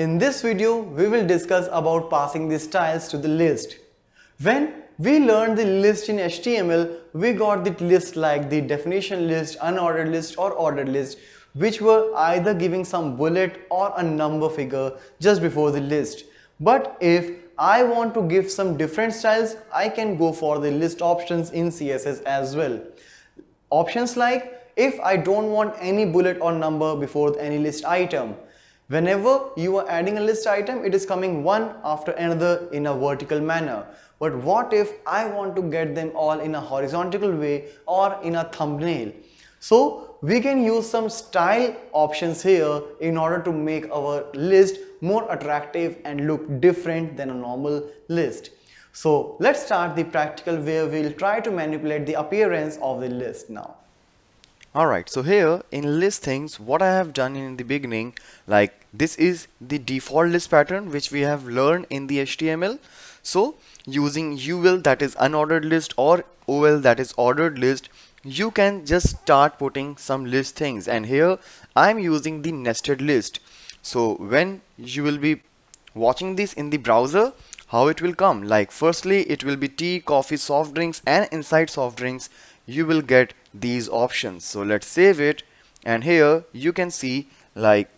In this video, we will discuss about passing the styles to the list. When we learned the list in HTML, we got the list like the definition list, unordered list or ordered list, which were either giving some bullet or a number figure just before the list. But if I want to give some different styles, I can go for the list options in CSS as well. Options like if I don't want any bullet or number before any list item. Whenever you are adding a list item, it is coming one after another in a vertical manner. But what if I want to get them all in a horizontal way or in a thumbnail? So we can use some style options here in order to make our list more attractive and look different than a normal list. So let's start the practical where we'll try to manipulate the appearance of the list now. Alright, so here in list things, what I have done in the beginning, like this is the default list pattern which we have learned in the HTML. So using UL, that is unordered list, or OL, that is ordered list, you can just start putting some list things. And here I'm using the nested list. So when you will be watching this in the browser, how it will come, like firstly it will be tea, coffee, soft drinks, and inside soft drinks you will get these options. So let's save it, and here you can see, like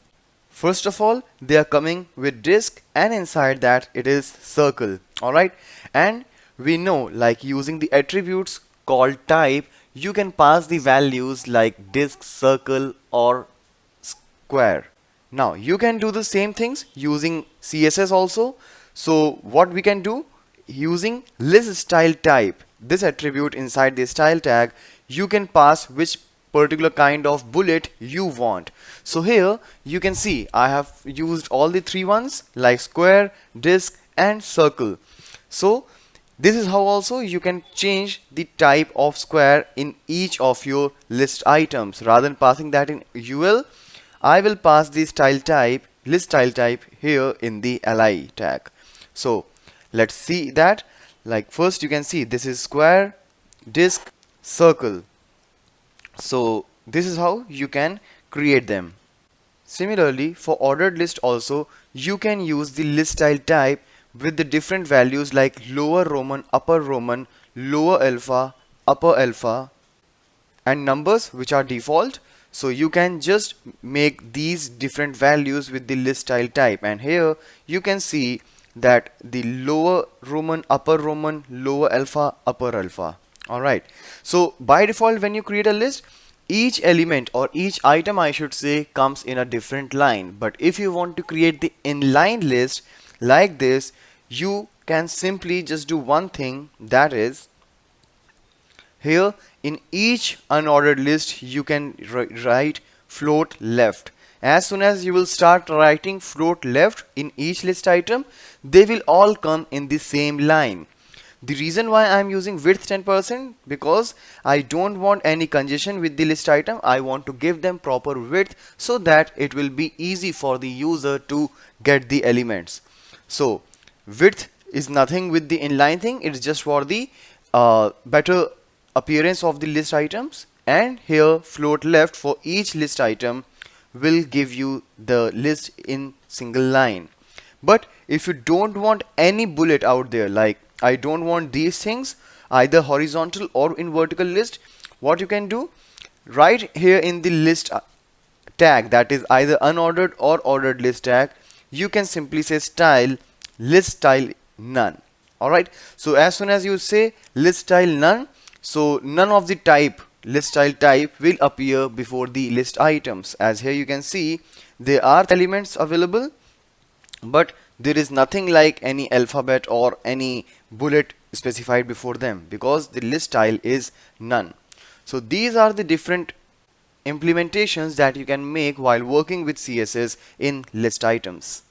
first of all they are coming with disk, and inside that it is circle. Alright, and we know, like using the attributes called type, you can pass the values like disk, circle, or square. Now you can do the same things using CSS also. So what we can do, using list style type, this attribute inside the style tag, you can pass which particular kind of bullet you want. So here you can see I have used all the three ones like square, disk, and circle. So this is how also you can change the type of square in each of your list items. Rather than passing that in UL, I will pass the style type, list style type, here in the li tag. So let's see that. Like first you can see this is square, disk, circle. So this is how you can create them. Similarly, for ordered list also, you can use the list style type with the different values like lower Roman, upper Roman, lower alpha, upper alpha, and numbers which are default. So you can just make these different values with the list style type, and here you can see that the lower Roman, upper Roman, lower alpha, upper alpha. Alright, so by default when you create a list, each element or each item I should say comes in a different line. But if you want to create the inline list like this, you can simply just do one thing, that is here in each unordered list you can write float left. As soon as you will start writing float left in each list item, they will all come in the same line. The reason why I am using width 10%, because I don't want any congestion with the list item. I want to give them proper width so that it will be easy for the user to get the elements. So width is nothing with the inline thing, it's just for the better appearance of the list items. And here float left for each list item will give you the list in single line. But if you don't want any bullet out there, like I don't want these things either horizontal or in vertical list, what you can do, right here in the list tag, that is either unordered or ordered list tag, you can simply say style list style none. Alright, so as soon as you say list style none, so none of the type list style type will appear before the list items. As here you can see there are elements available, but there is nothing like any alphabet or any bullet specified before them because the list style is none. So these are the different implementations that you can make while working with CSS in list items.